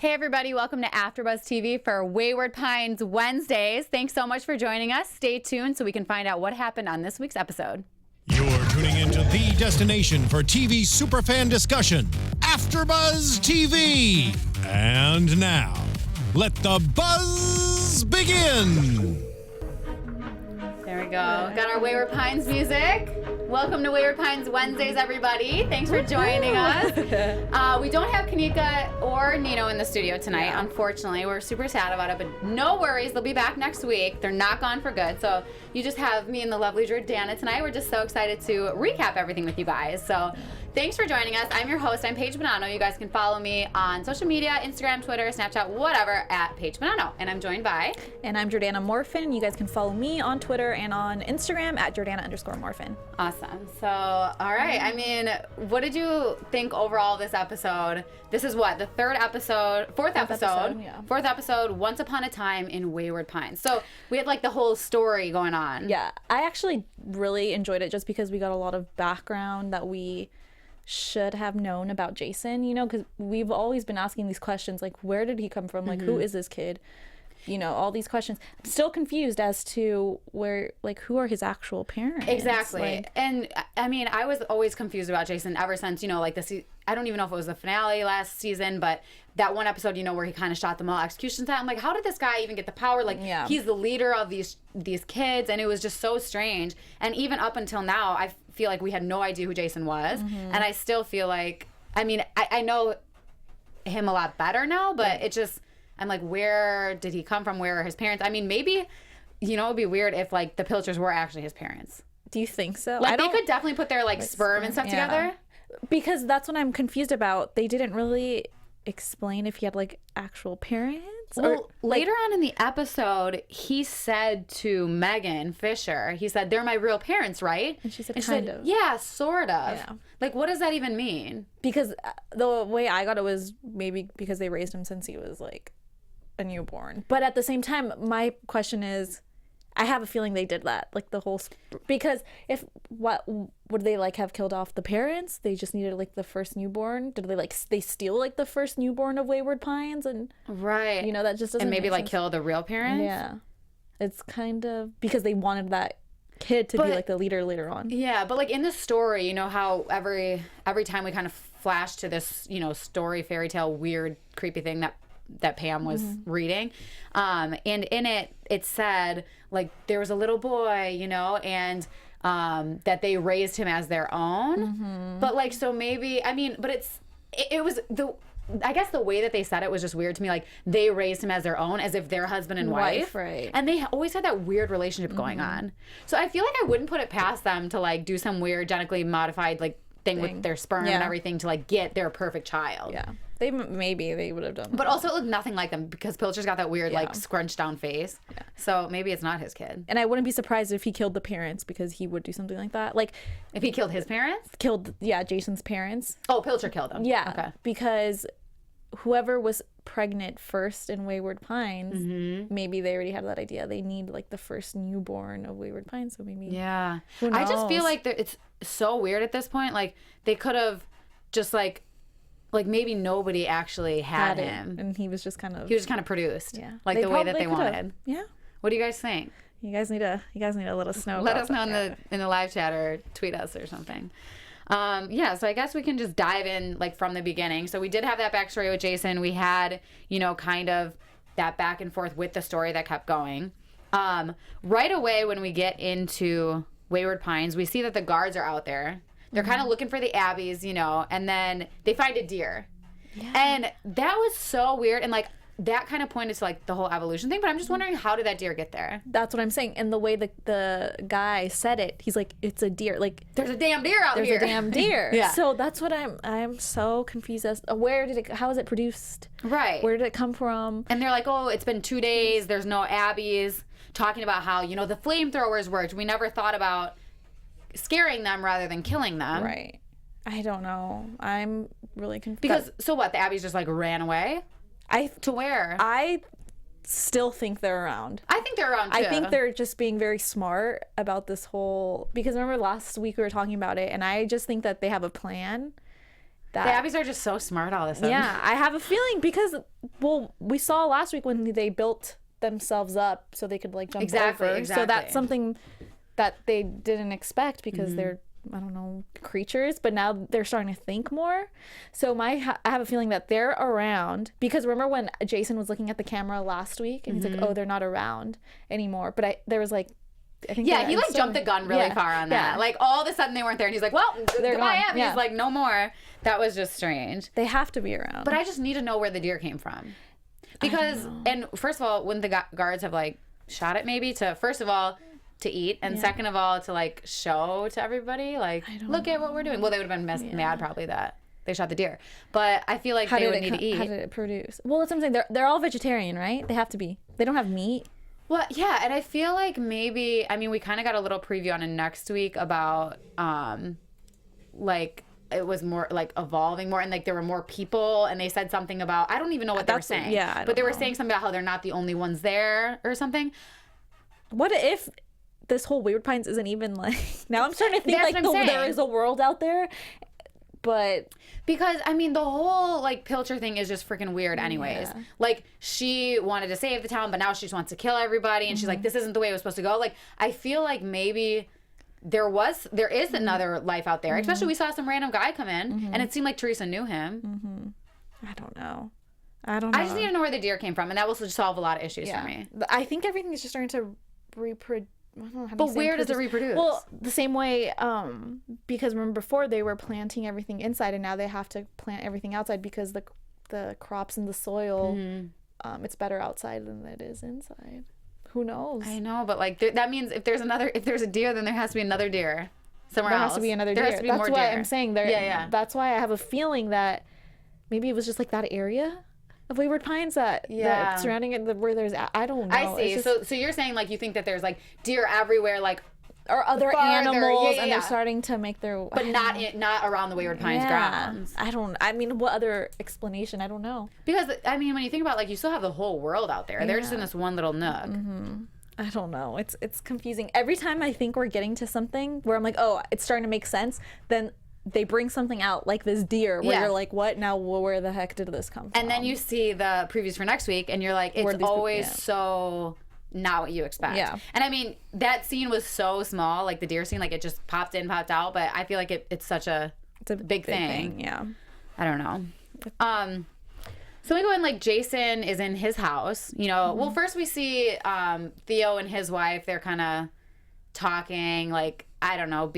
Hey everybody, welcome to AFTERBUZZ TV for Wayward Pines Wednesdays. Thanks so much for joining us. Stay tuned so we can find out what happened on this week's episode. You're tuning into the destination for TV superfan discussion, AFTERBUZZ TV. And now, let the buzz begin. There we go. Got our Wayward Pines music. Welcome to Wayward Pines Wednesdays, everybody. Thanks for joining us. We don't have Kanika or Nino in the studio tonight, unfortunately. We're super sad about it, but no worries. They'll be back next week. They're not gone for good. So you just have me and the lovely Jordana tonight. We're just so excited to recap everything with you guys. So thanks for joining us. I'm your host. I'm Paige Bonanno. You guys can follow me on social media, Instagram, Twitter, Snapchat, whatever, at Paige Bonanno. And I'm joined by... And I'm Jordana Morfin. You guys can follow me on Twitter and on Instagram at Jordana_Morfin. Awesome. So, all right. I mean, what did you think overall of this episode? This is what? The fourth episode, Once Upon a Time in Wayward Pines. So we had like the whole story going on. Yeah. I actually really enjoyed it just because we got a lot of background that we should have known about Jason, you know, because we've always been asking these questions like, where did he come from? Like, who is this kid? You know, all these questions. I'm still confused as to where, like, who are his actual parents? Exactly. Like, and I mean, I was always confused about Jason ever since, you know, like I don't even know if it was the finale last season, but that one episode, you know, where he kind of shot them all execution style. I'm like, how did this guy even get the power? Like, he's the leader of these kids, and it was just so strange. And even up until now, I feel like we had no idea who Jason was, and I still feel like, I mean, I know him a lot better now, but it just... I'm like, where did he come from? Where are his parents? I mean, maybe, you know, it'd be weird if, like, the Pilchers were actually his parents. do you think so? Like, they could definitely put their, like sperm and stuff together. Because that's what I'm confused about. They didn't really explain if he had, like, actual parents. Well, later on in the episode, he said to Megan Fisher, he said, they're my real parents, right? And she said, kind of. Yeah, sort of. Yeah. Like, what does that even mean? Because the way I got it was maybe because they raised him since he was, like, a newborn. But at the same time, my question is, I have a feeling they did that, like the whole, because if what would they like have killed off the parents? They just needed like the first newborn. Did they steal like the first newborn of Wayward Pines and right? You know, that just doesn't. And maybe make like sense. kill the real parents. Yeah, it's kind of because they wanted that kid to be like the leader later on. Yeah, but like in the story, you know how every time we kind of flash to this, you know, story fairy tale weird creepy thing that Pam was reading, and in it said like there was a little boy, you know, and that they raised him as their own. But like, so maybe, I mean, but it was I guess the way that they said it was just weird to me. Like they raised him as their own, as if they're husband and wife, right? And they always had that weird relationship going on. So I feel like I wouldn't put it past them to like do some weird genetically modified like thing with their sperm and everything to like get their perfect child. Yeah. Maybe they would have done that. But also it looked nothing like them because Pilcher's got that weird like scrunched down face. Yeah. So maybe it's not his kid. And I wouldn't be surprised if he killed the parents because he would do something like that. Like if he killed his parents? Jason's parents. Oh, Pilcher killed them. Yeah. Okay. Because whoever was pregnant first in Wayward Pines, maybe they already had that idea. They need like the first newborn of Wayward Pines, so maybe. Yeah. Who knows? I just feel like it's so weird at this point. Like they could have just like maybe nobody actually had him, and he was just kind of produced, like they the way that they wanted. Yeah. What do you guys think? You guys need to let us know. Let us know in the live chat or tweet us or something. So I guess we can just dive in like from the beginning. So we did have that backstory with Jason. We had, you know, kind of that back and forth with the story that kept going. Right away when we get into Wayward Pines, we see that the guards are out there. They're kind of looking for the Abbeys, you know, and then they find a deer. Yeah. And that was so weird. And like that kind of pointed to like the whole evolution thing. But I'm just wondering, how did that deer get there? That's what I'm saying. And the way the guy said it, he's like, it's a deer. Like there's a damn deer out here. There's a damn deer. Yeah. So that's what I'm so confused as how is it produced? Right. Where did it come from? And they're like, oh, it's been 2 days. There's no Abbeys. Talking about how, you know, the flamethrowers worked. We never thought about scaring them rather than killing them. Right. I don't know. I'm really confused. Because, so what, the Abbeys just like ran away? To where? I still think they're around. I think they're around too. I think they're just being very smart about this whole, because remember last week we were talking about it, and I just think that they have a plan. The Abbeys are just so smart all of a sudden. Yeah, I have a feeling because, well, we saw last week when they built themselves up so they could like jump over. So that's something that they didn't expect because they're, I don't know, creatures, but now they're starting to think more. So I have a feeling that they're around because remember when Jason was looking at the camera last week and he's like, oh, they're not around anymore. But there was like, I think he like jumped the gun really far on that. Yeah. Like all of a sudden they weren't there and he's like, well, goodbye, Abby. He's like, no more. That was just strange. They have to be around. But I just need to know where the deer came from. Because, and first of all, wouldn't the guards have like shot it maybe to, first of all, to eat, and second of all, to like show to everybody, like, look at what we're doing. Well, they would have been mad probably that they shot the deer. But I feel like they would need to eat. How did it produce? Well, that's what I'm saying. They're all vegetarian, right? They have to be. They don't have meat. Well, yeah, and I feel like maybe, I mean, we kind of got a little preview on it next week about, like, it was more, like, evolving more, and, like, there were more people, and they said something about, I don't even know what they were saying. Yeah, but they were saying something about how they're not the only ones there or something. What if this whole Wayward Pines isn't even, like, now I'm starting to think, like, there is a world out there, but... Because, I mean, the whole, like, Pilcher thing is just freaking weird anyways. Yeah. Like, she wanted to save the town, but now she just wants to kill everybody. And she's like, this isn't the way it was supposed to go. Like, I feel like maybe there is another life out there. Especially we saw some random guy come in, and it seemed like Teresa knew him. I don't know. I just need to know where the deer came from, and that will solve a lot of issues for me. I think everything is just starting to reproduce. But where does it reproduce? Well, the same way, because remember before they were planting everything inside, and now they have to plant everything outside because the crops and the soil, it's better outside than it is inside. Who knows? I know, but like that means if there's a deer, then there has to be another deer somewhere else. There has to be another deer. There has to be that's more why deer. I'm saying there. Yeah. That's why I have a feeling that maybe it was just like that area of Wayward Pines that surrounding it where there's I don't know. I see. So you're saying like you think that there's like deer everywhere, like or other animals, and they're starting to make their but not around the Wayward Pines grounds. I mean, what other explanation? I don't know. Because I mean, when you think about like you still have the whole world out there. They're just in this one little nook. I don't know. It's confusing. Every time I think we're getting to something where I'm like, oh, it's starting to make sense, then they bring something out like this deer where you're like, what now? Where the heck did this come from? And then you see the previews for next week and you're like, it's always so not what you expect. Yeah. And I mean, that scene was so small, like the deer scene, like it just popped in, popped out, but I feel like it's such a big thing. Yeah. I don't know. So we go in, like, Jason is in his house, you know. Well, first we see Theo and his wife, they're kind of talking, like, I don't know,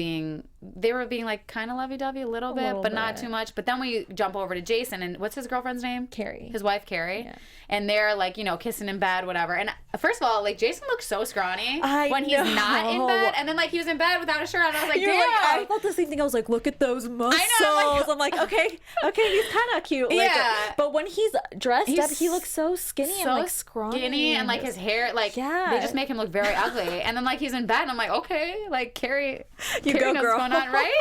they were being like kind of lovey-dovey a little bit, but not too much. But then we jump over to Jason, and what's his girlfriend's name? Carrie. His wife, Carrie. Yeah. And they're like, you know, kissing in bed, whatever. And first of all, like, Jason looks so scrawny when he's not in bed. And then, like, he was in bed without a shirt on. I was like, damn. I thought the same thing. I was like, look at those muscles. I know, I'm like, okay, he's kind of cute. Like, yeah. But when he's dressed up, he looks so skinny and like scrawny. And like his hair, like, they just make him look very ugly. And then, like, he's in bed, and I'm like, okay, like, Carrie knows what's going on, right?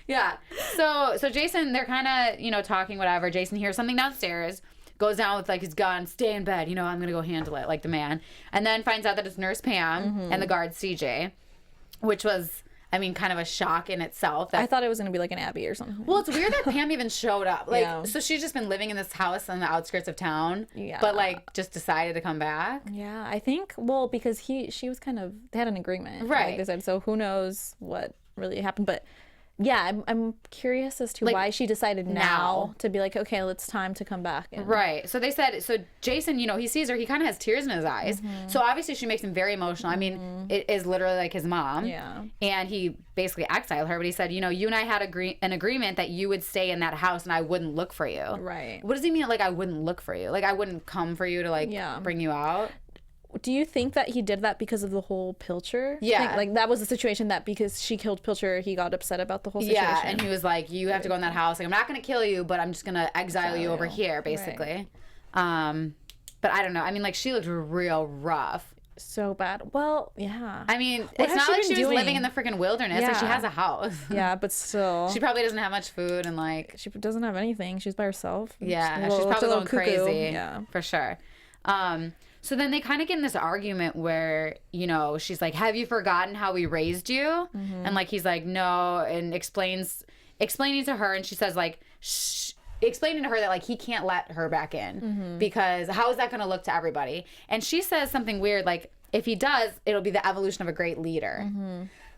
Yeah. So Jason, they're kind of, you know, talking, whatever. Jason hears something downstairs, goes down with like his gun, stay in bed, you know, I'm gonna go handle it, like the man, and then finds out that it's Nurse Pam and the guard CJ, which was, I mean, kind of a shock in itself. I thought it was gonna be like an Abby or something. Well, it's weird that Pam even showed up. Like, so she's just been living in this house on the outskirts of town, but like just decided to come back. Yeah, I think, well, because she was kind of, they had an agreement, right? Like they said, so who knows what really happened, but. Yeah, I'm curious as to like, why she decided now to be like, okay, it's time to come back. Right. So they said, so Jason, you know, he sees her, he kind of has tears in his eyes. So obviously she makes him very emotional. I mean, it is literally like his mom. Yeah. And he basically exiled her, but he said, you know, you and I had an agreement that you would stay in that house and I wouldn't look for you. Right. What does he mean, like, I wouldn't look for you? Like, I wouldn't come for you to, like, bring you out? Do you think that he did that because of the whole Pilcher thing? Like that was the situation that because she killed Pilcher, he got upset about the whole situation? Yeah, and he was like, you have to go in that house. Like, I'm not going to kill you, but I'm just going to exile you over here, basically. Right. But I don't know. I mean, like, she looked real rough. So bad. Well, yeah. I mean, it's not like she was living in the freaking wilderness. Like, she has a house. Yeah, but still. She probably doesn't have much food and, like... She doesn't have anything. She's by herself. Yeah, she's probably going crazy. Yeah. For sure. So then they kind of get in this argument where, you know, she's like, have you forgotten how we raised you? And, like, he's like, no, and explains explaining to her, and she says like, explaining to her that like he can't let her back in because how is that going to look to everybody? And she says something weird like, if he does, it'll be the evolution of a great leader.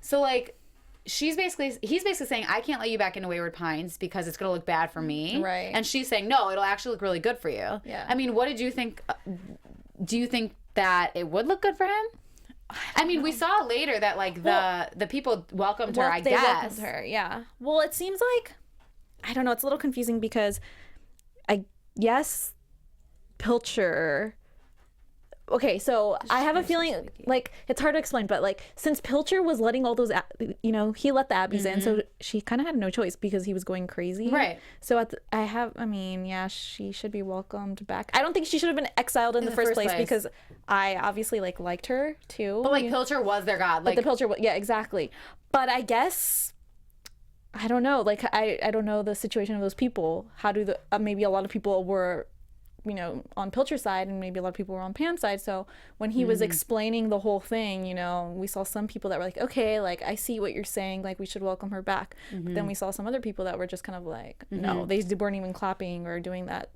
So like, he's basically saying, I can't let you back into Wayward Pines because it's going to look bad for me. Right. And she's saying, no, it'll actually look really good for you. Yeah. I mean, what did you think? Do you think that it would look good for him? I mean, we saw later that like the people welcomed her, I guess. They welcomed her, yeah. Well, it seems like, I don't know, it's a little confusing because Pilcher. Okay, so I have a feeling, like, it's hard to explain, but, like, since Pilcher was letting all those, he let the Abbeys in, so she kind of had no choice because he was going crazy. Right. So, she should be welcomed back. I don't think she should have been exiled in the first place because I obviously, like, liked her, too. But, like, Pilcher was their god. Like, but the Pilcher, yeah, exactly. But I guess, I don't know, like, I don't know the situation of those people. How do maybe a lot of people were on Pilcher's side, and maybe a lot of people were on Pam's side. So when he was explaining the whole thing, we saw some people that were like, okay, like, I see what you're saying, like, we should welcome her back. But then we saw some other people that were just kind of like, no, they weren't even clapping or doing that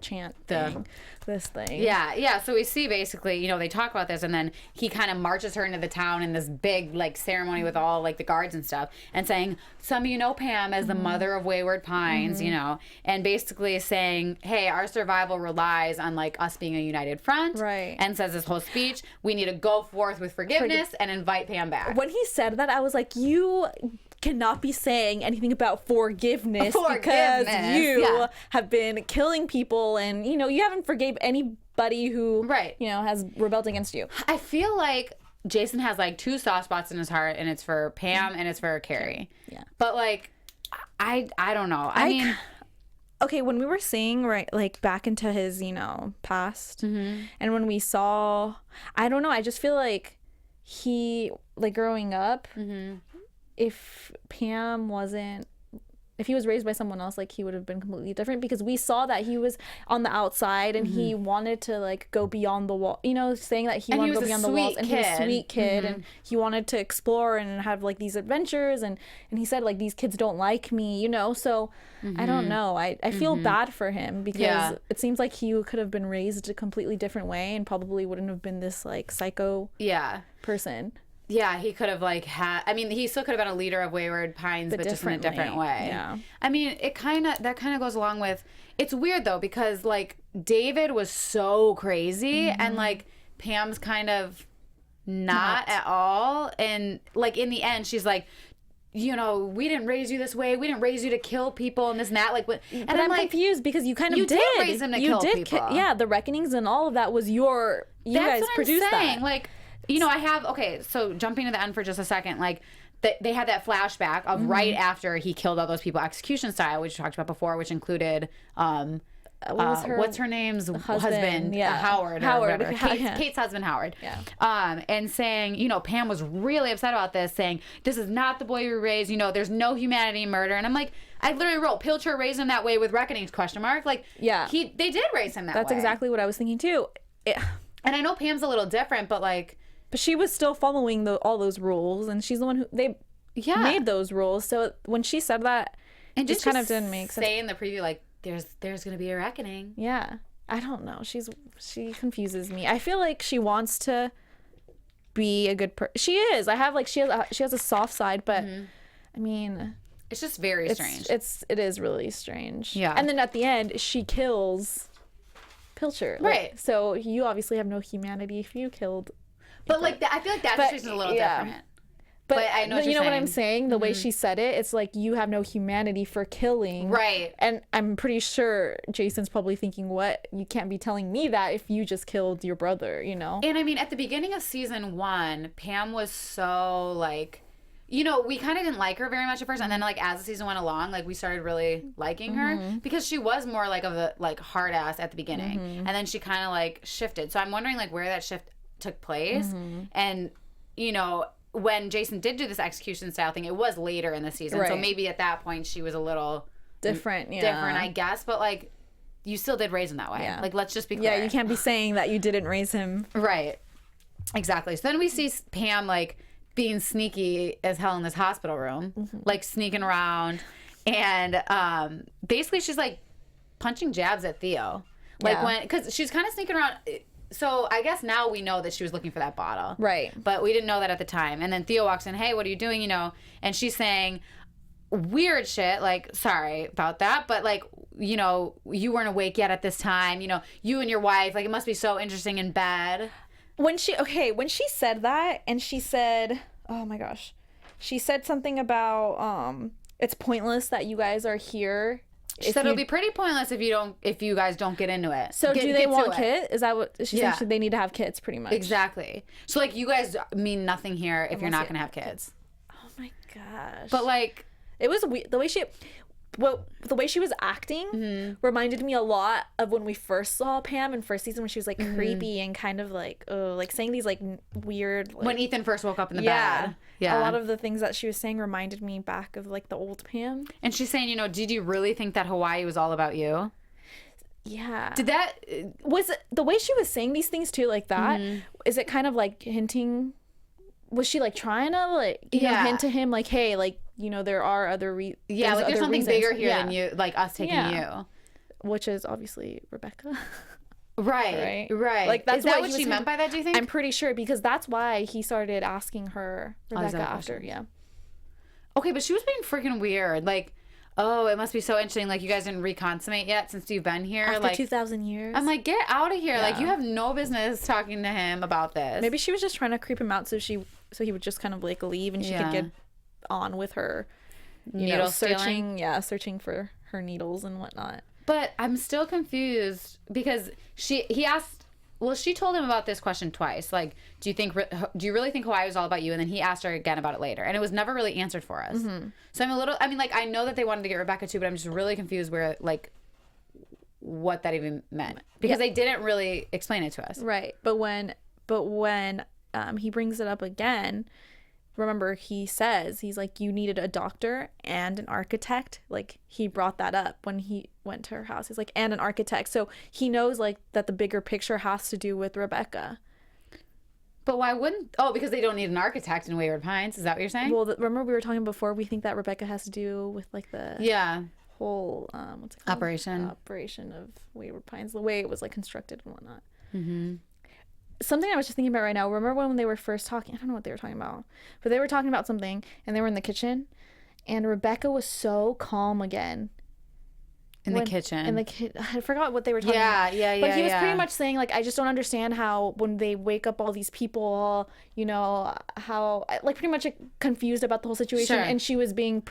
chant thing, this thing. Yeah. So we see basically, they talk about this, and then he kind of marches her into the town in this big like ceremony with all like the guards and stuff, and saying, some of you know Pam as the mother of Wayward Pines, and basically saying, hey, our survival relies on like us being a united front. Right. And says this whole speech, we need to go forth with forgiveness and invite Pam back. When he said that, I was like, you cannot be saying anything about forgiveness because you have been killing people, and you haven't forgave anybody who has rebelled against you. I feel like Jason has like two soft spots in his heart, and it's for Pam and it's for Carrie. Yeah. But like, I don't know. I mean, okay, when we were seeing like back into his past, and when we saw, I don't know, I just feel like he, like, growing up, if he was raised by someone else, like, he would have been completely different, because we saw that he was on the outside and he wanted to like go beyond the wall, saying that he wanted to go beyond the walls, and he was a sweet kid, and he wanted to explore and have like these adventures, and he said like, these kids don't like me, so I don't know, I feel bad for him, because it seems like he could have been raised a completely different way and probably wouldn't have been this like psycho person. Yeah, he could have he still could have been a leader of Wayward Pines, but just in a different way. Yeah. I mean, that kind of goes along with, it's weird though, because like David was so crazy and like Pam's kind of not at all. And like in the end, she's like, we didn't raise you this way. We didn't raise you to kill people and this and that. Like, and but I'm like, confused, because you kind of did raise him to kill people. Yeah, the reckonings and all of that was you guys produced that. Like, so jumping to the end for just a second, like, they had that flashback of right after he killed all those people execution style, which we talked about before, which included, what's her name's husband? Howard. Kate's husband, Howard. Yeah. And saying, Pam was really upset about this, saying, this is not the boy we raised, there's no humanity in murder. And I'm like, I literally wrote, Pilcher raised him that way with reckonings, ? Like, they did raise him that way. That's exactly what I was thinking too. And I know Pam's a little different, but like, but she was still following all those rules, and she's the one who made those rules. So when she said that, it just kind of didn't make sense. Say in the preview, like, there's going to be a reckoning. Yeah, I don't know. She confuses me. I feel like she wants to be a good person. She is. She has a soft side, but I mean, it's just very strange. It is really strange. Yeah. And then at the end, she kills Pilcher. Right. So you obviously have no humanity if you killed. But like I feel like that situation's a little different. But I know what I'm saying? The way she said it, it's like, you have no humanity for killing. Right. And I'm pretty sure Jason's probably thinking, what? You can't be telling me that if you just killed your brother, And I mean, at the beginning of season 1, Pam was so like, we kind of didn't like her very much at first. And then like as the season went along, like we started really liking her, because she was more like of a like hard ass at the beginning. And then she kind of like shifted. So I'm wondering like where that shift took place. And when Jason did do this execution style thing, it was later in the season, so maybe at that point she was a little different, I guess, but like, you still did raise him that way. Like, let's just be clear. Yeah, you can't be saying that you didn't raise him. Right. Exactly. So then we see Pam like being sneaky as hell in this hospital room, like sneaking around. And basically she's like punching jabs at Theo. Like because she's kind of sneaking around. So I guess now we know that she was looking for that bottle. Right. But we didn't know that at the time. And then Theo walks in, hey, what are you doing? You know, and she's saying weird shit, like, sorry about that, but like, you know, you weren't awake yet at this time. You know, you and your wife, like, it must be so interesting in bed. When she said that, and she said, oh my gosh, she said something about it's pointless that you guys are here. She said it'll be pretty pointless if you guys don't get into it. So do they want kids? Is that what she said? They need to have kids, pretty much. Exactly. So like, you guys mean nothing here if you're not gonna have kids. Oh my gosh. But like, it was weird. The way she was acting reminded me a lot of when we first saw Pam in first season, when she was like creepy and kind of like saying these like weird. Like, when Ethan first woke up in the bed. Yeah. A lot of the things that she was saying reminded me back of like the old Pam. And she's saying, you know, did you really think that Hawaii was all about you? Yeah. Did that was it, the way she was saying these things too, like that? Is it kind of like hinting? Was she like trying to like hint to him like, hey, like, you know, there are other like there's something bigger here than you, like us taking you, which is obviously Rebecca. Right. Like that's what she meant by that, do you think? I'm pretty sure, because that's why he started asking her Rebecca after. Yeah. Okay, but she was being freaking weird. Like, oh, it must be so interesting. Like, you guys didn't reconsummate yet since you've been here. After like 2,000 years. I'm like, get out of here. Yeah. Like, you have no business talking to him about this. Maybe she was just trying to creep him out so he would just kind of like leave and she could get on with her searching for her needles and whatnot. But I'm still confused because she told him about this question twice. Like, do you really think Hawaii was all about you? And then he asked her again about it later. And it was never really answered for us. So I know that they wanted to get Rebecca too, but I'm just really confused what that even meant. Because they didn't really explain it to us. Right. But when he brings it up again, remember he's like, you needed a doctor and an architect. Like, he brought that up when he went to her house. He's like, and an architect. So he knows like that the bigger picture has to do with Rebecca. But why wouldn't? Oh, because they don't need an architect in Wayward Pines. Is that what you're saying? Well, remember we were talking before, we think that Rebecca has to do with like the whole what's it called? Operation of Wayward Pines, the way it was like constructed and whatnot. Something I was just thinking about right now. Remember when they were first talking? I don't know what they were talking about, but they were talking about something, and they were in the kitchen, and Rebecca was so calm again. The kitchen. I forgot what they were talking about. Yeah. But he was pretty much saying, like, I just don't understand how when they wake up all these people, you know, how, like, pretty much confused about the whole situation. Sure. And she was being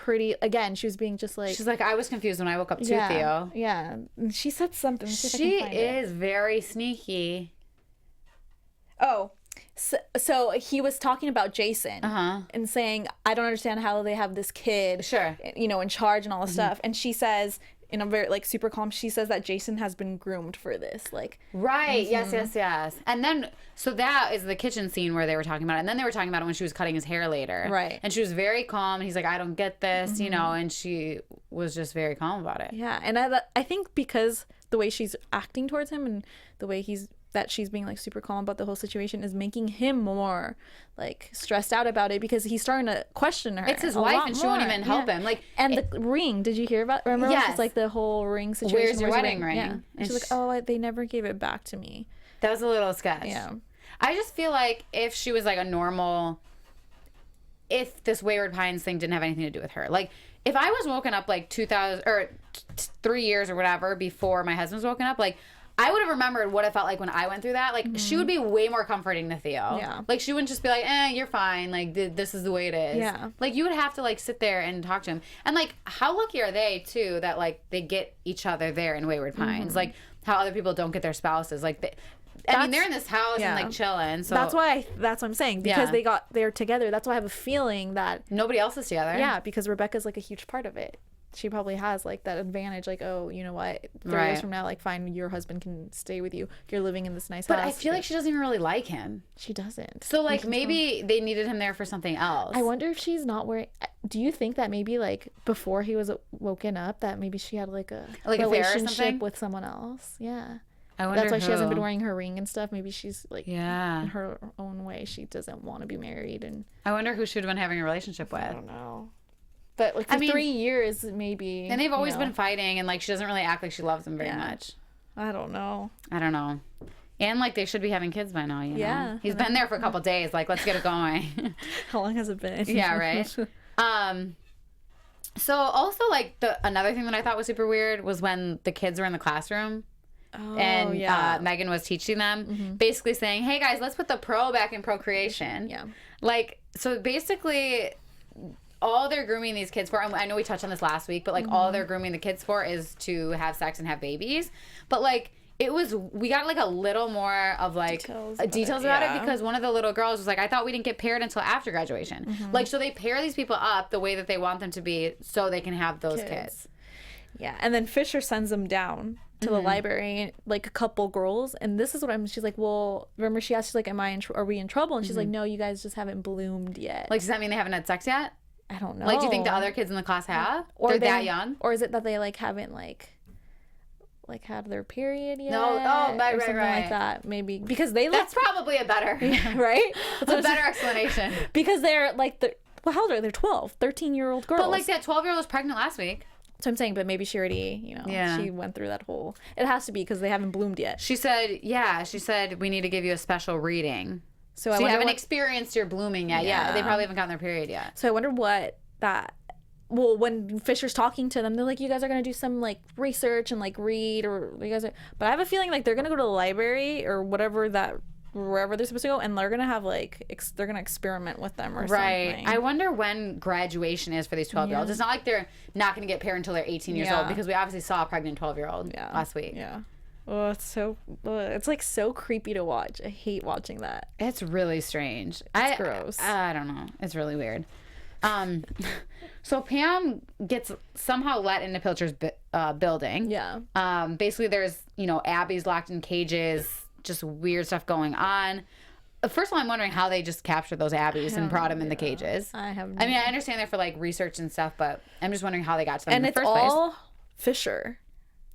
just like... She's like, I was confused when I woke up too, Theo. Yeah. And she said something. She is very sneaky. Oh, so he was talking about Jason and saying, I don't understand how they have this kid, you know, in charge and all this stuff. And she says, in a very like super calm, she says that Jason has been groomed for this, like, right. Yes. And then so that is the kitchen scene where they were talking about it, and then they were talking about it when she was cutting his hair later, right? And she was very calm, and he's like, I don't get this, you know, and she was just very calm about it. Yeah. And I think because the way she's acting towards him and the way she's being like super calm about the whole situation is making him more like stressed out about it, because he's starting to question her. It's his wife and she won't even help him. Like, and the ring, did you hear about? Remember? Yes. It's like the whole ring situation. Where's your wedding ring? Yeah. And she's like, oh, they never gave it back to me. That was a little sketch. Yeah. I just feel like if she was like if this Wayward Pines thing didn't have anything to do with her, like if I was woken up like 2000 or 3 years or whatever before my husband was woken up, like I would have remembered what it felt like when I went through that. Like, she would be way more comforting to Theo. Yeah. Like, she wouldn't just be like, you're fine. Like, this is the way it is. Yeah. Like, you would have to, like, sit there and talk to him. And, like, how lucky are they, too, that, like, they get each other there in Wayward Pines? Like, how other people don't get their spouses. Like, they're in this house and, like, chilling. So that's what I'm saying. Because they're together. That's why I have a feeling that nobody else is together. Yeah, because Rebecca's, like, a huge part of it. She probably has like that advantage, like, oh, you know what, 3 years from now, like, fine, your husband can stay with you, you're living in this nice house. But I feel like she doesn't even really like him. She doesn't. So like maybe they needed him there for something else. I wonder if she's not wearing, do you think that maybe like before he was woken up that maybe she had like a relationship with someone else? Yeah. I wonder that's why she hasn't been wearing her ring and stuff. Maybe she's like, in yeah, her own way, she doesn't want to be married. And I wonder who she would have been having a relationship with. I don't know. But like for 3 years, maybe. And they've always been fighting, and like she doesn't really act like she loves him very much. I don't know. And like they should be having kids by now, you know. He's been there for a couple days. Like, let's get it going. How long has it been? Yeah, right. So also like another thing that I thought was super weird was when the kids were in the classroom. And Megan was teaching them, basically saying, hey guys, let's put the pro back in procreation. Yeah. Like, so basically all they're grooming these kids for, I know we touched on this last week, but like all they're grooming the kids for is to have sex and have babies. But like we got like a little more of like details about it because one of the little girls was like, I thought we didn't get paired until after graduation. Like, so they pair these people up the way that they want them to be so they can have those kids. Yeah. And then Fisher sends them down to the library, like a couple girls, and this is what she's like, well, remember she asked, she's like, are we in trouble? And she's like, no, you guys just haven't bloomed yet. Like, does that mean they haven't had sex yet? I don't know. Like, do you think the other kids in the class have? Or they're that young? Or is it that they like haven't like had their period yet? No, right, something like that, maybe, because they look. That's probably a better, right? That's a better explanation. Because they're like how old are they? They're 12, 13-year-old girls. But like that 12-year-old was pregnant last week. So I'm saying, but maybe she already, she went through that whole. It has to be because they haven't bloomed yet. She said, we need to give you a special reading. So you haven't experienced your blooming yet. Yeah, they probably haven't gotten their period yet. So I wonder what that. Well, when Fisher's talking to them, they're like, you guys are going to do some like research and like read, or you guys are. But I have a feeling like they're going to go to the library or wherever wherever they're supposed to go, and they're gonna have like they're gonna experiment with them or something. I wonder when graduation is for these 12-year-olds. It's not like they're not gonna get paired until they're 18 years old, because we obviously saw a pregnant 12-year-old last week. Yeah. Oh, it's like so creepy to watch. I hate watching that. It's really strange. It's gross. I don't know. It's really weird. So Pam gets somehow let into Pilcher's building. Yeah. Basically, there's Abby's locked in cages. Just weird stuff going on. First of all, I'm wondering how they just captured those Abbeys and brought them in the cages. I mean, I understand they're for like research and stuff, but I'm just wondering how they got to them in the first place. And it's all Fisher.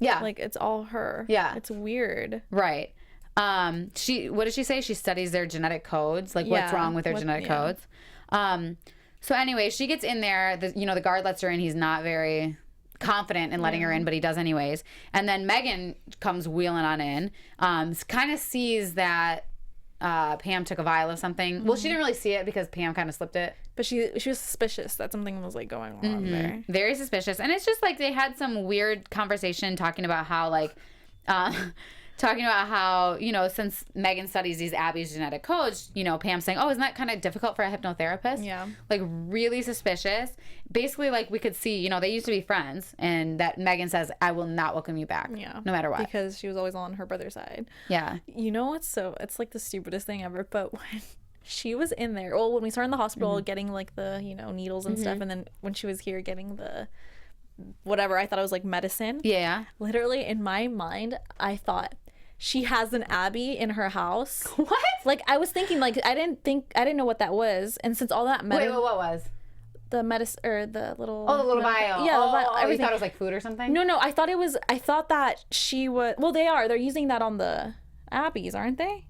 Yeah. Like, it's all her. Yeah. It's weird. Right. What did she say? She studies their genetic codes. Like, what's wrong with their genetic codes. So anyway, she gets in there. The guard lets her in. He's not very confident in letting her in, but he does anyways. And then Megan comes wheeling on in, kind of sees that Pam took a vial of something. Well, she didn't really see it because Pam kind of slipped it, but she was suspicious that something was like going on there. Very suspicious. And it's just like they had some weird conversation talking about how like since Megan studies these Abby's genetic codes, Pam's saying, oh, isn't that kind of difficult for a hypnotherapist? Yeah. Like, really suspicious. Basically, like, we could see, they used to be friends, and that Megan says, I will not welcome you back. Yeah. No matter what. Because she was always on her brother's side. Yeah. It's like the stupidest thing ever, but when she was in there, when we started in the hospital getting, like, the, needles and stuff, and then when she was here getting the whatever, I thought it was, like, medicine. Yeah. Literally, in my mind, I thought, she has an Abby in her house. What? Like, I was thinking, like, I didn't know what that was. And since all that Wait, what was? The medicine, or the little... Oh, the little vial. Yeah, everything. You thought it was, like, food or something? No, I thought that she was... Well, they are. They're using that on the Abbies, aren't they?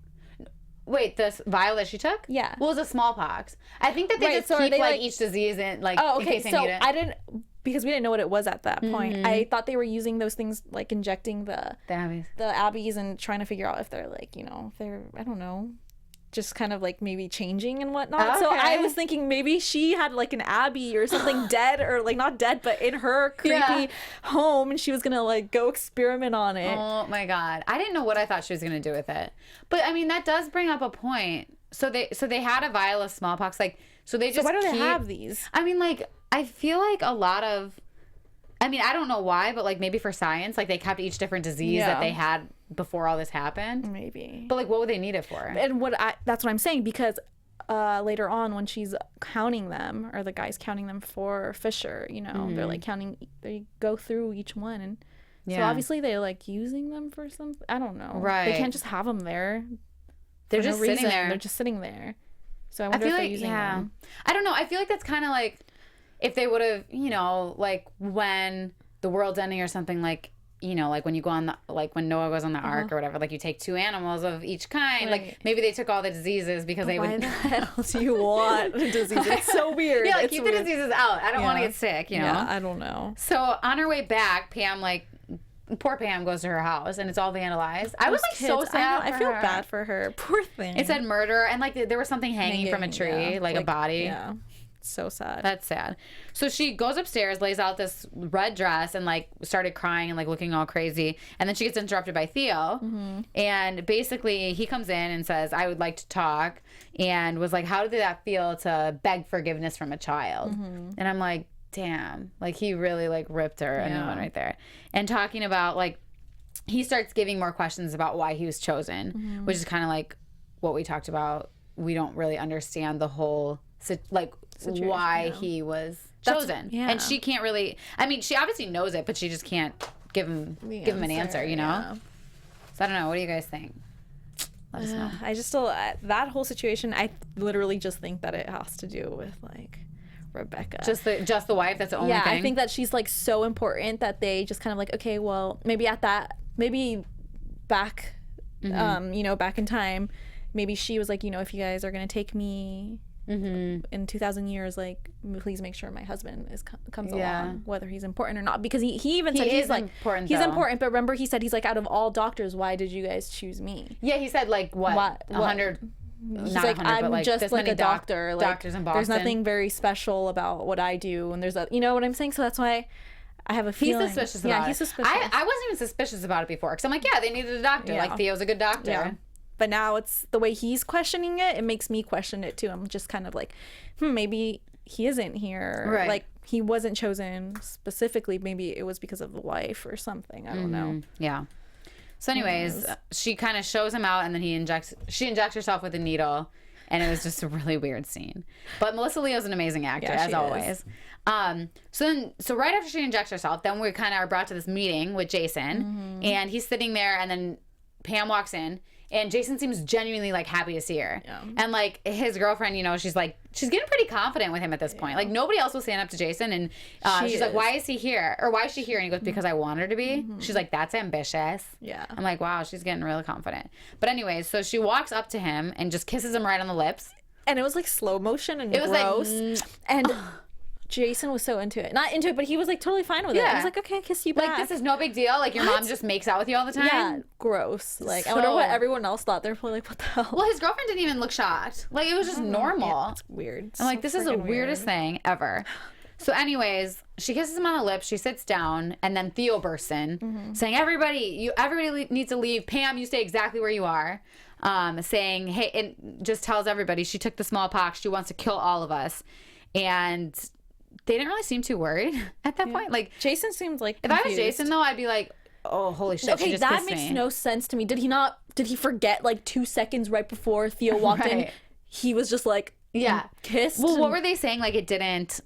Wait, this vial that she took? Yeah. Well, it was a smallpox. I think that they just keep, like, each disease in, like, in case they need it. I didn't... Because we didn't know what it was at that point. I thought they were using those things, like injecting the Abbeys and trying to figure out if they're like, if they're, I don't know, just kind of like maybe changing and whatnot. Okay. So I was thinking maybe she had like an Abby or something dead, or like not dead, but in her creepy home, and she was going to like go experiment on it. Oh my God. I didn't know what I thought she was going to do with it. But I mean, that does bring up a point. So they had a vial of smallpox. Like, so they just So why do they have these? I mean, like, I feel like a lot of, I mean, I don't know why, but like maybe for science, like they kept each different disease that they had before all this happened. Maybe. But like, what would they need it for? And that's what I'm saying, because later on when she's counting them, or the guy's counting them for Fisher, they're like counting, they go through each one, and so obviously they're like using them for something. I don't know. Right. They can't just have them there. They're just sitting there. They're just sitting there. So I wonder if they're using them. I don't know. I feel like that's kind of like, if they would have, like when the world's ending or something, like you know, like when you go on the, like when Noah goes on the ark or whatever, like you take 2 animals of each kind. Right. Like maybe they took all the diseases because they Why would. the hell do you want a disease? It's so weird. Yeah, like it's keep weird. the diseases out. I don't want to get sick, you know? Yeah, I don't know. So on her way back, Pam, like, poor Pam goes to her house and it's all vandalized. I was like so sad. I feel bad for her. Poor thing. It said murder and like there was something hanging from a tree, like a body. Yeah. So sad. That's sad. So she goes upstairs, lays out this red dress, and like started crying and like looking all crazy. And then she gets interrupted by Theo. And basically he comes in and says, I would like to talk. And was like, how did that feel to beg forgiveness from a child? And I'm like, damn. Like he really like ripped her a new one right there. And talking about like, he starts giving more questions about why he was chosen, which is kind of like what we talked about. We don't really understand the whole like situation, why he was chosen. And she can't really, I mean, she obviously knows it, but she just can't give him an answer, you know? Yeah. So I don't know. What do you guys think? Let us know. I just still, that whole situation, I literally just think that it has to do with like Rebecca. Just the wife, that's the only thing? I think that she's like so important that they just kind of like, okay, well, maybe back, you know, back in time, maybe she was like, you know, if you guys are going to take me in 2,000 years, like, please make sure my husband comes along, whether he's important or not. Because he even said he's like important. He's important, but remember he said he's like, out of all doctors, why did you guys choose me? Yeah, he said like what 100. He's like, I'm just like a doctor. Like, doctors in Boston. There's nothing very special about what I do, and there's a, you know what I'm saying. So that's why I have a feeling. He's suspicious about it. He's suspicious. I wasn't even suspicious about it before because I'm like, yeah, they needed a doctor. Like Theo's a good doctor. Yeah. But now it's the way he's questioning it. It makes me question it too. I'm just kind of like, maybe he isn't here. Right. Like he wasn't chosen specifically. Maybe it was because of the wife or something. I don't know. Yeah. So anyways, she kind of shows him out, and then she injects herself with a needle, and it was just a really weird scene. But Melissa Leo's an amazing actor, as always. So right after she injects herself, then we kind of are brought to this meeting with Jason, and he's sitting there, and then Pam walks in. And Jason seems genuinely like happy to see her. Yeah. And like his girlfriend, you know, she's getting pretty confident with him at this point. Like nobody else will stand up to Jason. And she's like, why is he here? Or why is she here? And he goes, because I want her to be. She's like, that's ambitious. Yeah. I'm like, wow, she's getting really confident. But anyways, so she walks up to him and just kisses him right on the lips. And it was like slow motion and gross. Like, and Jason was so into it. Not into it, but he was like totally fine with it. I was like, okay, I kiss you back. Like, this is no big deal. Like, your mom just makes out with you all the time. Yeah, gross. Like, I wonder what everyone else thought. They're probably like, what the hell? Well, his girlfriend didn't even look shocked. Like, it was just normal. Yeah, it's weird. I'm like, this is the weirdest thing ever. So anyways, she kisses him on the lips. She sits down, and then Theo bursts in, saying, everybody needs to leave. Pam, you stay exactly where you are. Saying, hey, it just tells everybody she took the smallpox. She wants to kill all of us. And they didn't really seem too worried at that point. Like, Jason seemed like confused. If I was Jason, though, I'd be like, oh, holy shit, she just that kissed makes me. no sense to me. Did he forget like 2 seconds right before Theo walked in? He was just like, kissed. Well, what were they saying? Like, it didn't.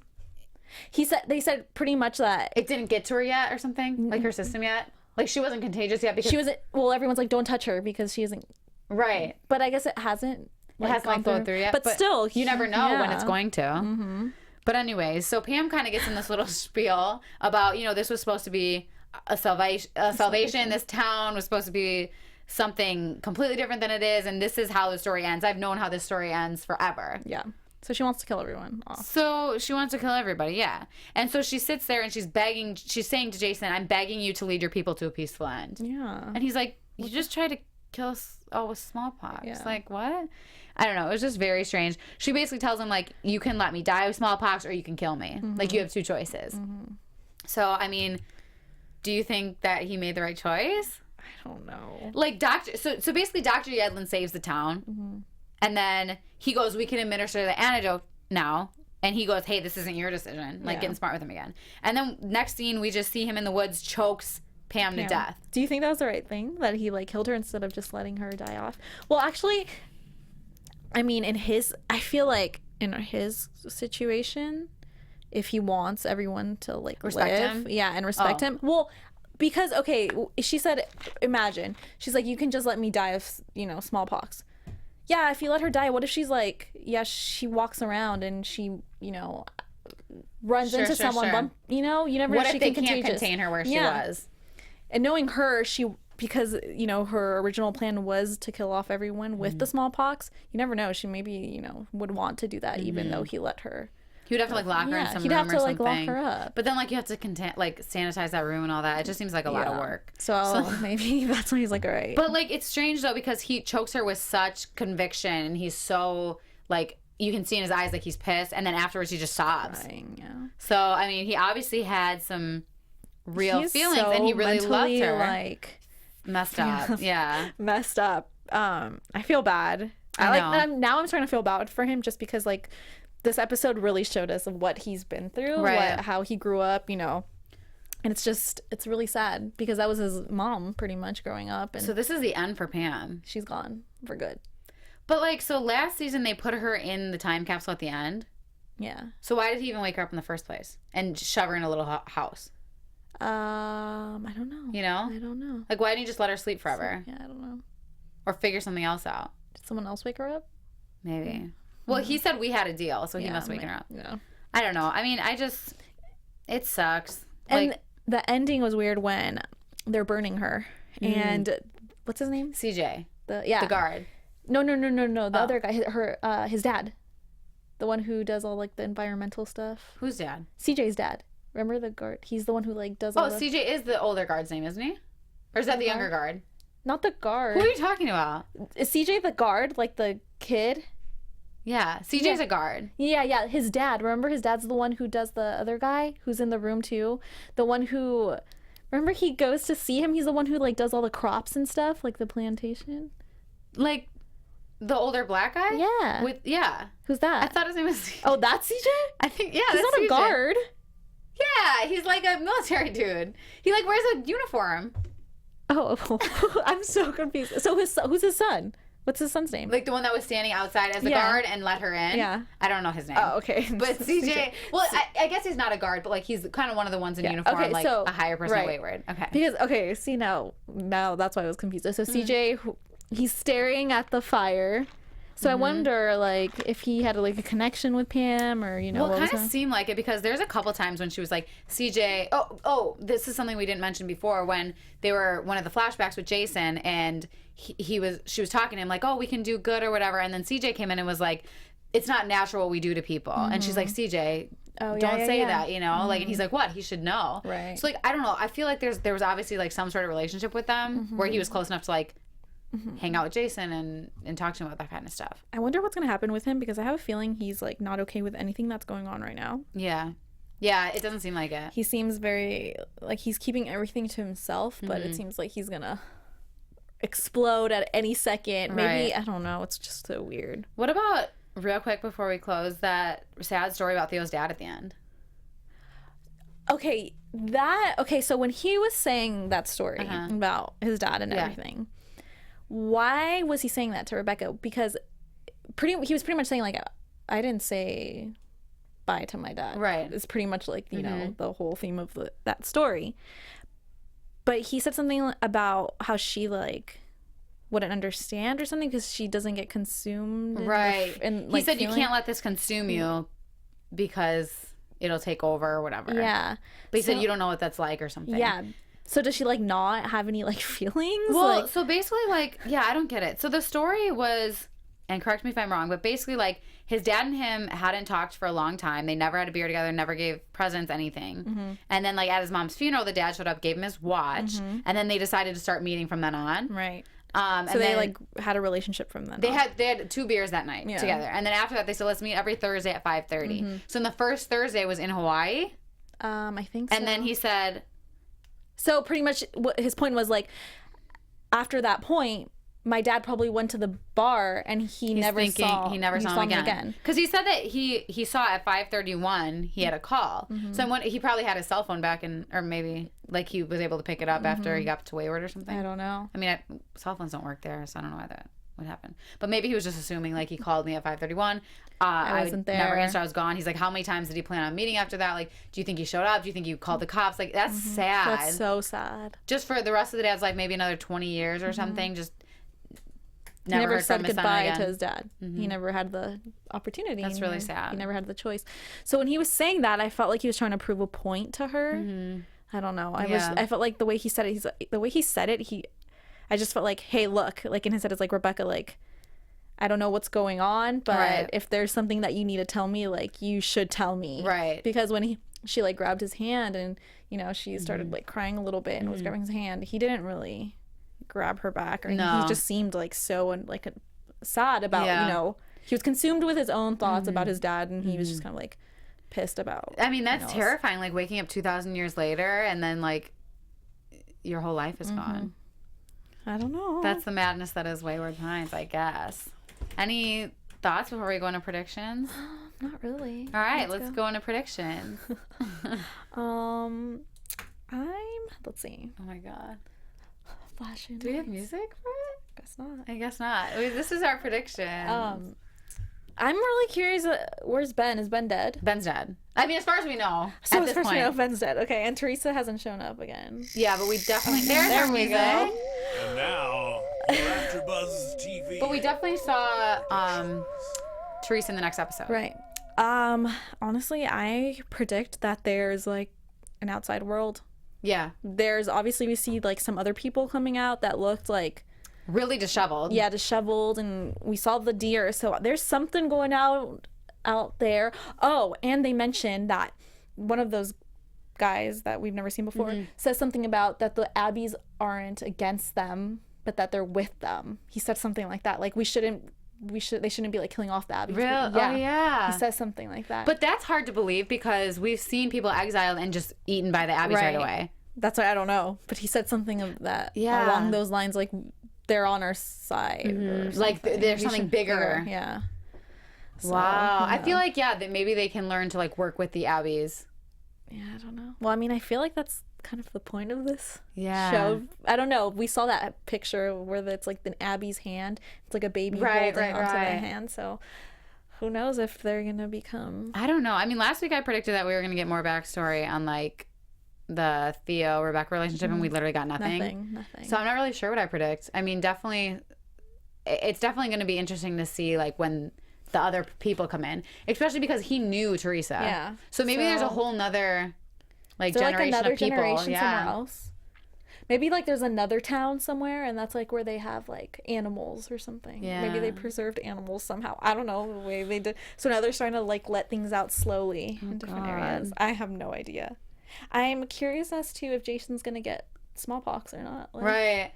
They said pretty much that it didn't get to her yet or something, like her system yet. Like, she wasn't contagious yet because she wasn't. Well, everyone's like, don't touch her because she isn't. Right. But I guess it hasn't. It hasn't like flowed through yet. But still, you never know when it's going to. But anyways, so Pam kind of gets in this little spiel about, you know, this was supposed to be a salvation. This town was supposed to be something completely different than it is, and this is how the story ends. I've known how this story ends forever. Yeah. So she wants to kill everyone off. So she wants to kill everybody, yeah. And so she sits there and she's saying to Jason, I'm begging you to lead your people to a peaceful end. Yeah. And he's like, you just tried to kill us all with smallpox. Yeah. Like, what? I don't know. It was just very strange. She basically tells him, like, you can let me die of smallpox or you can kill me. Like, you have 2 choices. So, I mean, do you think that he made the right choice? I don't know. Like, so basically Dr. Yedlin saves the town. And then he goes, we can administer the antidote now. And he goes, hey, this isn't your decision. Like, getting smart with him again. And then next scene, we just see him in the woods, chokes Pam to death. Do you think that was the right thing? That he, like, killed her instead of just letting her die off? Well, actually, I mean, I feel like in his situation, if he wants everyone to, like, respect him. Yeah, and respect him. Well, because, okay, she said, imagine. She's like, you can just let me die of, you know, smallpox. Yeah, if you let her die, what if she's like, she walks around and she, you know, runs into someone, you know? You never know if she can contain her where she was? and knowing her, because you know her original plan was to kill off everyone with the smallpox. You never know, she maybe, you know, would want to do that even though he let her. He would have to like lock her in some room or something. He'd have to like lock her up. But then like you have to sanitize that room and all that. It just seems like a lot of work. So maybe that's when he's like, all right. But like it's strange though, because he chokes her with such conviction and he's so like, you can see in his eyes like he's pissed, and then afterwards he just sobs. Crying, yeah. So I mean, he obviously had some real feelings, and he really loved her. Like messed up, yeah. Messed up. I feel bad. Now I'm starting to feel bad for him, just because like this episode really showed us what he's been through, how he grew up, you know. And it's really sad because that was his mom pretty much growing up. And so this is the end for Pam. She's gone for good. But like, so last season they put her in the time capsule at the end. Yeah. So why did he even wake her up in the first place and shove her in a little house? I don't know. You know? I don't know. Like, why didn't he just let her sleep forever? Yeah, I don't know. Or figure something else out? Did someone else wake her up? Maybe. Well, he said we had a deal, so he must wake her up. Yeah. I don't know. I mean, it sucks. And like, the ending was weird when they're burning her. And what's his name? CJ. The guard. No. The other guy, his dad. The one who does all like the environmental stuff. Who's dad? CJ's dad. Remember the guard? He's the one who like does all CJ is the older guard's name, isn't he? Or is that the younger guard? Not the guard. Who are you talking about? Is CJ the guard, like the kid? Yeah, CJ's a guard. Yeah. His dad. Remember, his dad's the one who does the other guy who's in the room too. The one who, remember, he goes to see him. He's the one who like does all the crops and stuff, like the plantation. Like the older black guy. Yeah. Who's that? I thought his name was. Oh, that's CJ. I think he's not CJ. A guard. Yeah, he's like a military dude. He like wears a uniform. Oh, I'm so confused. So who's his son? What's his son's name? Like the one that was standing outside as the guard and let her in? Yeah. I don't know his name. Oh, okay. But CJ, well, I guess he's not a guard, but like he's kind of one of the ones in uniform, okay, like so, a higher person at Wayward. Okay. Because, see, now that's why I was confused. So CJ, he's staring at the fire. So I wonder, like, if he had like a connection with Pam, or you know. Well, it kind of seemed like it, because there's a couple times when she was like, CJ. Oh, this is something we didn't mention before, when they were one of the flashbacks with Jason, and she was talking to him like, oh, we can do good or whatever, and then CJ came in and was like, it's not natural what we do to people, and she's like, CJ. Don't say that, you know, like, and he's like, what? He should know, right? So like, I don't know. I feel like there was obviously like some sort of relationship with them where he was close enough to like. Hang out with Jason and talk to him about that kind of stuff. I wonder what's gonna happen with him, because I have a feeling he's like not okay with anything that's going on right now. Yeah, it doesn't seem like it. He seems very like he's keeping everything to himself, but it seems like he's gonna explode at any second. Maybe, I don't know. It's just so weird. What about, real quick before we close, that sad story about Theo's dad at the end? Okay, so when he was saying that story about his dad and everything. Why was he saying that to Rebecca? Because he was pretty much saying like, I didn't say bye to my dad. Right. It's pretty much like, you know, the whole theme of that story. But he said something about how she like wouldn't understand or something because she doesn't get consumed. Right. And he said you can't let this consume you because it'll take over or whatever. Yeah. But he said you don't know what that's like or something. Yeah. So does she like not have any like feelings? Well, like, so basically like, I don't get it. So the story was, and correct me if I'm wrong, but basically like his dad and him hadn't talked for a long time. They never had a beer together, never gave presents, anything. And then like at his mom's funeral, the dad showed up, gave him his watch, and then they decided to start meeting from then on. Right. So and they like had a relationship from then. They had 2 beers that night together, and then after that they said let's meet every Thursday at 5:30. So the first Thursday was in Hawaii. I think so. And then he said. So pretty much what his point was like, after that point, my dad probably went to the bar and he never saw him again. Because he said that he saw at 5:31 he had a call. So he probably had his cell phone back, or maybe like he was able to pick it up after he got to Wayward or something. I don't know. I mean, cell phones don't work there, so I don't know why that would happen. But maybe he was just assuming like he called me at 5:31. I wasn't there. Never answered. I was gone. He's like, how many times did he plan on meeting after that? Like, do you think he showed up? Do you think you called the cops? Like, that's sad. That's so sad. Just for the rest of the dad's life, maybe another 20 years or something. Just never heard said goodbye to his dad. He never had the opportunity. That's really sad. He never had the choice. So when he was saying that, I felt like he was trying to prove a point to her. I don't know. I felt like the way he said it, I just felt like, hey, look, like in his head, it's like, Rebecca, like, I don't know what's going on, but if there's something that you need to tell me, like, you should tell me. Right. Because when she like grabbed his hand and, you know, she started like crying a little bit and was grabbing his hand, he didn't really grab her back or anything. He just seemed like so like sad about, you know, he was consumed with his own thoughts about his dad, and he was just kind of like pissed about. I mean, that's terrifying, like waking up 2,000 years later and then like your whole life is gone. I don't know. That's the madness that is Wayward Pines, I guess. Any thoughts before we go into predictions? Not really. All right, let's go into predictions. Let's see. Oh my God. Flashing. Do we have music for it? Guess not. I guess not. This is our prediction. I'm really curious. Where's Ben? Is Ben dead? Ben's dead. I mean, as far as we know. So at as this far as point. we know, Ben's dead. Okay, and Teresa hasn't shown up again. Yeah, but we definitely. There's There our we music. go. And now, AfterBuzz TV. But we definitely saw Teresa in the next episode. Right. Honestly, I predict that there's like an outside world. Yeah. There's obviously, we see like some other people coming out that looked like Really disheveled. Yeah, disheveled, and we saw the deer. So there's something going out there. Oh, and they mentioned that one of those guys that we've never seen before says something about that the Abbeys aren't against them, but that they're with them. He said something like that. Like they shouldn't be like killing off the Abbeys. Real? Yeah. Oh, yeah. He says something like that. But that's hard to believe because we've seen people exiled and just eaten by the Abbeys right away. That's why I don't know. But he said something of that along those lines, like they're on our side. Or like there's something bigger. Yeah. So, wow. I feel like, that maybe they can learn to like work with the Abbeys. Yeah, I don't know. Well, I mean, I feel like that's kind of the point of this show. I don't know. We saw that picture where it's like the Abby's hand. It's like a baby holding onto the hand. So who knows if they're going to become... I don't know. I mean, last week I predicted that we were going to get more backstory on like the Theo-Rebecca relationship, and we literally got nothing. So I'm not really sure what I predict. I mean, it's definitely going to be interesting to see like when the other people come in, especially because he knew Teresa. Yeah. So maybe there's a whole nother generation another of people. Generation somewhere else. Maybe like there's another town somewhere, and that's like where they have like animals or something. Yeah. Maybe they preserved animals somehow. I don't know the way they did. So now they're starting to like let things out slowly in different areas. I have no idea. I'm curious as to if Jason's gonna get smallpox or not. Like, Right.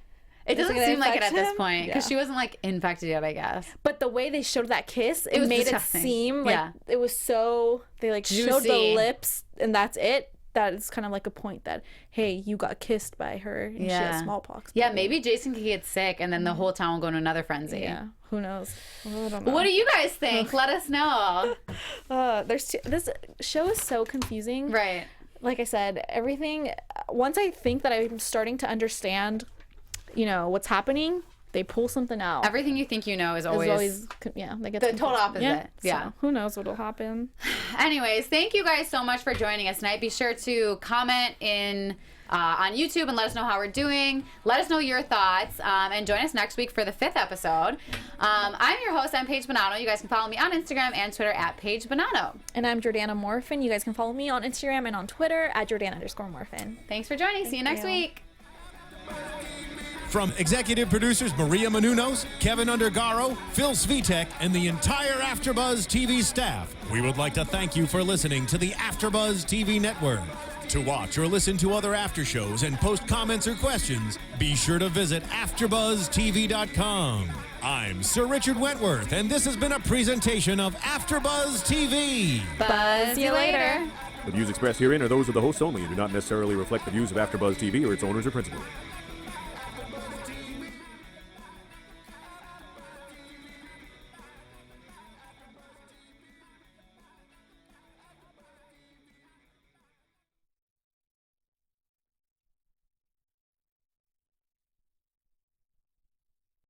It doesn't seem like it at this point because Yeah. she wasn't like infected yet, I guess. But the way they showed that kiss, it was made disgusting. it seem like it was so, they like showed the Juicy. lips and that's it. That is kind of like a point that, hey, you got kissed by her and she has smallpox. Yeah, maybe Jason could get sick and then the whole town will go into another frenzy. Yeah, who knows? Well, I don't know. What do you guys think? Let us know. This show is so confusing. Right. Like I said, everything, once I think that I'm starting to understand, you know, what's happening, they pull something out. Everything you think you know is always they get the total opposite. Yeah. So who knows what'll happen? Anyways, thank you guys so much for joining us tonight. Be sure to comment on YouTube and let us know how we're doing. Let us know your thoughts and join us next week for the 5th episode. I'm your host. I'm Paige Bonanno. You guys can follow me on Instagram and Twitter at Paige Bonanno. And I'm Jordana Morfin. You guys can follow me on Instagram and on Twitter at Jordana_Morfin. Thanks for joining. See you next week. From executive producers Maria Menounos, Kevin Undergaro, Phil Svitek, and the entire AfterBuzz TV staff, we would like to thank you for listening to the AfterBuzz TV network. To watch or listen to other after shows and post comments or questions, be sure to visit AfterBuzzTV.com. I'm Sir Richard Wentworth, and this has been a presentation of AfterBuzz TV. Buzz you later. The views expressed herein are those of the hosts only and do not necessarily reflect the views of AfterBuzz TV or its owners or principals.